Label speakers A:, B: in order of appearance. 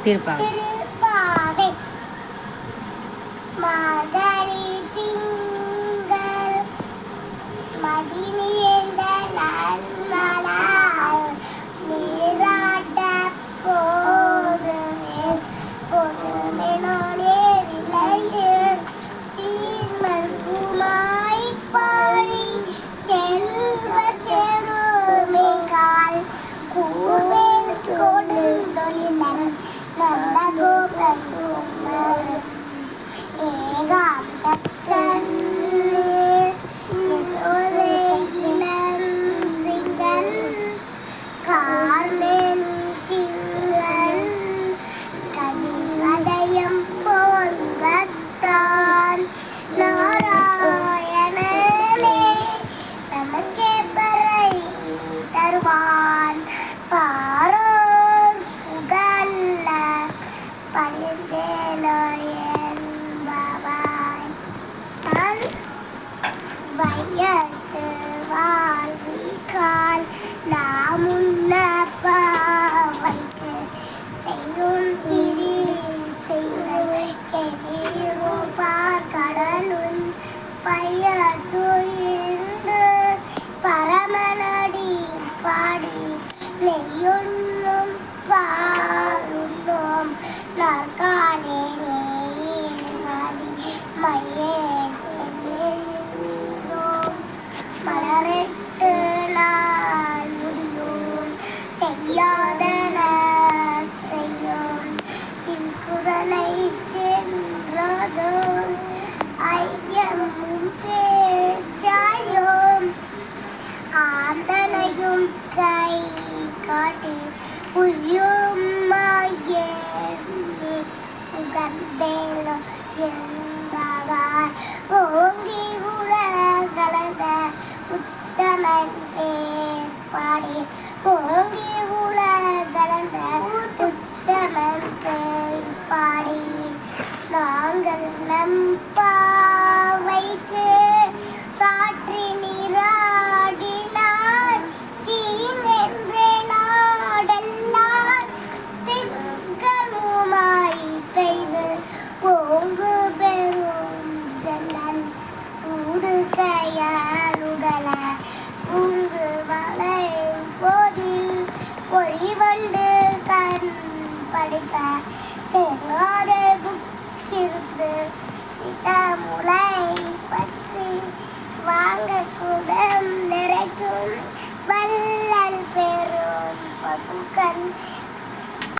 A: திருப்பாவை.
B: திருப்பாவை. மார்கழி திங்கள் மதினியேந்த நன்மலர் நீராட்ட போதுமே பொதுமெனோனே விளையில் தீர்மல் குமாய் பாடி செல்வ செருமிகால் கூவேல் கொடுந்தொழிலன் நல்ல கோபன் ஏகாந்தக்கண் யசோதை இளம்பிகன் கார்மேனி திங்கள் கதிர்வதயம் போல்கத்தான் நாராயணனே நமக்கே பறை தருவான் பாரோர் புகழ்ல பணிந்தேலோயன் பாபாய் தன் வையத்து வாழ்விக்கால் நாமுன்ன பாவைக்கு செய்யும் திரி செய்வை கெதிரோ பார்க்கடலுள் பையத்துயிர்ந்து பரமனடி பாடி நெய்யுண்ணும் பாலுண்ணோம் நற்காலே நேயேகாதி மையே செல்லினோம் மலரெட்டு நாள் முடியோம் செய்யாதன செய்யோம் திருக்குறளை சென்றதோம் ஐயமும் பேச்சாயோம் ஆந்தனையும் கை காட்டி உயும் மாயே உகந்தேலோ என்பார் ஓங்கி உலகளந்த உத்தமன் பேர் பாடி ஓங்கி உலகளந்த உத்தமன் பேர் பாடி நாங்கள் நம் பாவைக்கு சாற்றி நீராடினார் தீங்கென்று நாடெல்லாம் திங்களுமாய் பெய்து ஓங்கு பெரும் சென்னல் ஊடுகையாருடல பூங்கு மலை போதில் பொறிவண்டு கண் படிப்ப தேங்காத புக்கிருந்து சிதமுலை பற்றி வாங்க குடம் நிறைக்கும் வள்ளல் பெரும் பசுக்கள்